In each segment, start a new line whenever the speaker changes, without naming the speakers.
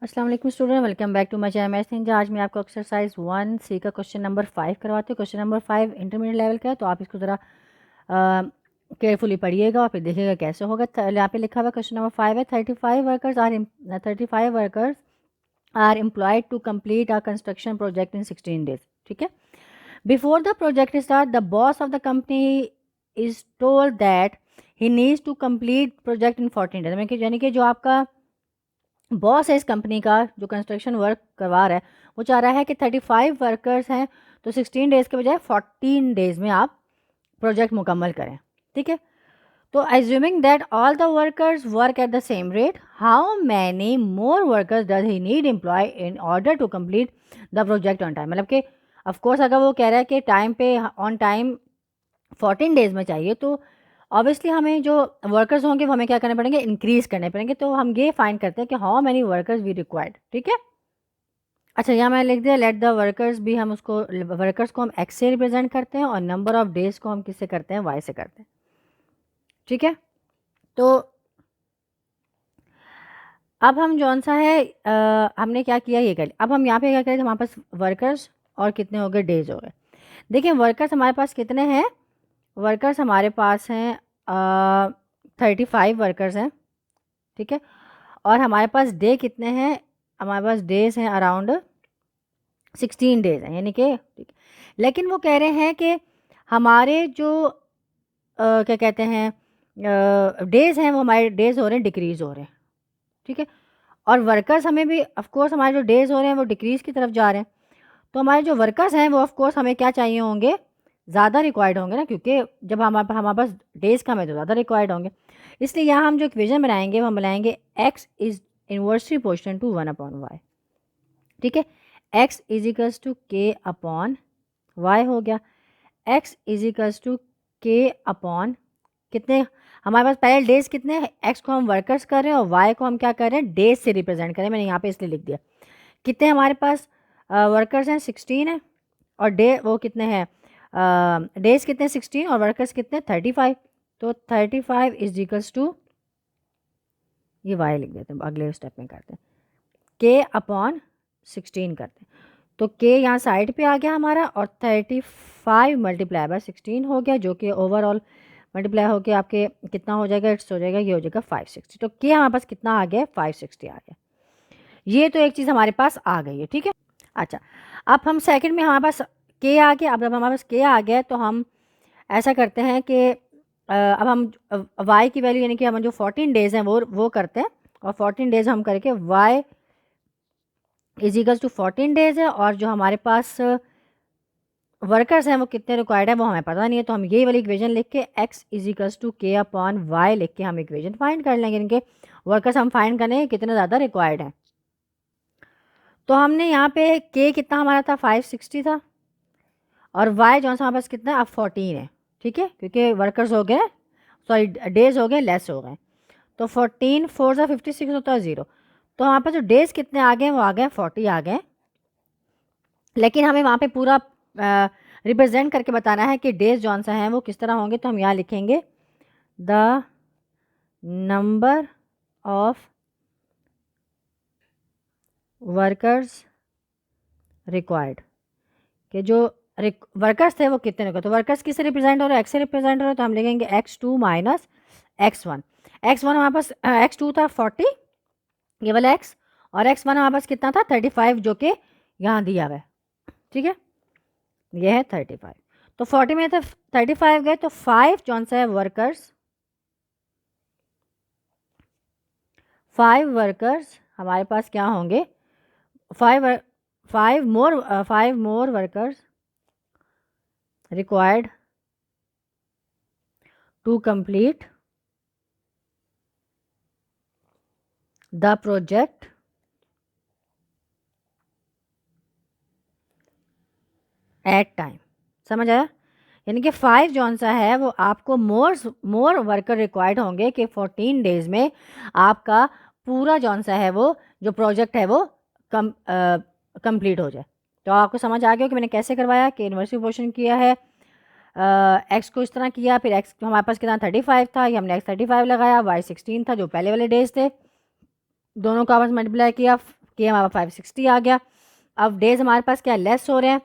अस्सलाम वालेकुम student, welcome back to my channel Maths Ninja. आज मैं आपको एक्सरसाइज 1C का क्वेश्चन नंबर 5 करवाती हूँ। क्वेश्चन नंबर 5 इंटरमीडिएट लेवल का है, तो आप इसको ज़रा केयरफुली पढ़िएगा और फिर देखिएगा कैसे होगा। यहाँ पे लिखा हुआ क्वेश्चन नंबर 5 है, 35 workers are employed to complete a construction project in 16 days. ठीक है, before the project start the boss of the company is told that he needs to complete project in 14 days. यानी कि जो आपका boss है इस company का, जो कंस्ट्रक्शन वर्क करवा रहा है, वो चाह रहा है कि 35 वर्कर्स हैं तो 16 डेज़ के बजाय 14 डेज़ में आप प्रोजेक्ट मुकम्मल करें। ठीक है, तो assuming that all the workers work at the same rate, how many more workers does he need employ in order to complete the project on time. मतलब कि ऑफकोर्स अगर वो कह रहा है कि टाइम पे ऑन टाइम 14 डेज़ में चाहिए, तो ऑब्वियसली हमें जो वर्कर्स होंगे वो हमें क्या करने पड़ेंगे, इंक्रीज करने पड़ेंगे। तो हम ये फाइंड करते हैं कि how many workers we required. ठीक है, अच्छा यहाँ मैं लिख दिया लेट द वर्कर्स भी, हम उसको वर्कर्स को हम एक्स से रिप्रेजेंट करते हैं और नंबर ऑफ डेज को हम किससे करते हैं, वाई से करते हैं। ठीक है, तो अब हम जौन सा है हमने क्या किया ये कर लिया। अब हम यहाँ पे क्या करें, हमारे पास वर्कर्स और कितने हो गए, डेज हो गए। देखिए वर्कर्स हमारे पास कितने हैं, वर्कर्स हमारे पास हैं 35 वर्कर्स हैं। ठीक है, और हमारे पास डे कितने हैं, हमारे पास डेज हैं अराउंड 16 डेज हैं, यानी कि ठीक। लेकिन वो कह रहे हैं कि हमारे जो क्या कहते हैं डेज हैं, वो हमारे डेज हो रहे हैं डिक्रीज़ हो रहे हैं। ठीक है, और वर्कर्स हमें भी ऑफकोर्स हमारे जो डेज हो रहे हैं वो डिक्रीज़ की तरफ जा रहे हैं। तो हमारे जो वर्कर्स हैं वो ऑफकोर्स हमें क्या चाहिए होंगे, ज़्यादा रिक्वायर्ड होंगे ना, क्योंकि जब हमारे पास डेज कम है तो ज़्यादा रिक्वायर्ड होंगे। इसलिए यहाँ हम जो इक्वेशन बनाएंगे वो हम बनाएंगे x is inversely proportional to 1/y। ठीक है, x is equals to k upon y हो गया। x is equals to k upon कितने, हमारे पास पहले डेज कितने हैं, x को हम वर्कर्स कर रहे हैं और y को हम क्या कर रहे हैं, डेज से रिप्रेजेंट करें। मैंने यहाँ पे इसलिए लिख दिया कितने हमारे पास वर्कर्स हैं 16 है, और डे वो कितने हैं डेज कितने 16 और वर्कर्स कितने 35। तो 35 इज इक्वल्स टू, ये वाई लिख देते हैं, अगले स्टेप में करते हैं के अपॉन 16 करते हैं। तो के यहाँ साइड पे आ गया हमारा, और 35 मल्टीप्लाई बाय 16 हो गया, जो कि ओवरऑल मल्टीप्लाई होकर आपके कितना हो जाएगा, इट्स हो जाएगा, ये हो जाएगा 560। तो के हमारे पास कितना आ गया, 560 आ गया। ये तो एक चीज़ हमारे पास आ गई है। ठीक है, अच्छा अब हम सेकंड में हमारे पास के आ गया। अब जब हमारे पास के आ गया तो हम ऐसा करते हैं कि अब हम वाई की वैल्यू, यानी कि हम जो 14 डेज़ हैं वो करते हैं, और 14 डेज़ हम करके y is equals to 14 days है, और जो हमारे पास वर्कर्स हैं वो कितने रिक्वायर्ड है वो हमें पता नहीं है। तो हम ये वाली इक्वेशन लिख के x is equals to k upon Y लिख के हम इक्वेशन फाइंड कर लेंगे। इनके वर्कर्स हम फाइंड करेंगे कितने ज़्यादा रिक्वायर्ड हैं। तो हमने यहाँ पे के कितना हमारा था 560 था, और वाई जो सा हमारे पास कितना है अब 14 है। ठीक है, क्योंकि वर्कर्स हो गए, सॉरी डेज हो गए लेस हो गए, तो 14 4 सा 56 होता है 0। तो हमारे पास जो डेज कितने आ गए वो आ गए 40 आ गए। लेकिन हमें वहाँ पे पूरा रिप्रेजेंट करके बताना है कि डेज जौन सा हैं वो किस तरह होंगे। तो हम यहाँ लिखेंगे the number of workers required, कि जो वर्कर्स थे वो कितने रिक्वायर्ड। तो वर्कर्स किससे रिप्रेजेंट हो रहे हैं, एक्स से रिप्रेजेंट हो रहे हैं, तो हम लिखेंगे x2 माइनस x1। x1 हमारे पास x2 था 40, ये वाला x, और x1 हमारे पास कितना था 35, जो कि यहाँ दिया हुआ है। ठीक है, ये है 35। तो 40 में से 35 गए, तो 5 जौन सा है वर्कर्स, 5 वर्कर्स हमारे पास क्या होंगे, 5 more workers required to complete the project at time. समझ आया, यानी कि 5 जौन सा है वो आपको मोर वर्कर रिक्वायर्ड होंगे कि 14 डेज में आपका पूरा जौन सा है वो जो प्रोजेक्ट है वो कंप्लीट हो जाए। तो आपको समझ आ गया कि मैंने कैसे करवाया, कि इन्वर्सली प्रोपोर्शन किया है, एक्स को इस तरह किया, फिर एक्स हमारे पास कितना 35 था, ये हमने x 35 लगाया, y 16 था जो पहले वाले डेज थे, दोनों का आपस मल्टीप्लाई किया, के हमारे पास 560 आ गया। अब डेज हमारे पास क्या लेस हो रहे हैं,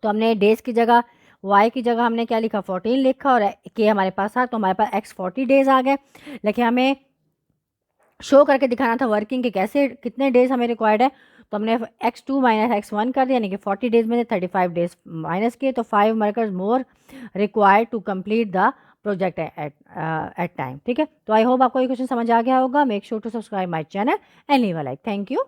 तो हमने डेज की जगह वाई की जगह हमने क्या लिखा 14 लिखा और के हमारे पास था, तो हमारे पास एक्स 40 डेज आ गए। लेकिन हमें शो करके दिखाना था वर्किंग के कैसे कितने डेज हमें रिक्वायर्ड है, तो हमने x2 माइनस x1 कर दिया, यानी कि 40 डेज में से 35 डेज माइनस किए, तो 5 workers more required to complete the project at time. ठीक है, तो आई होप आपको ये क्वेश्चन समझ आ गया होगा। Make sure to subscribe my channel and leave a like. Thank you.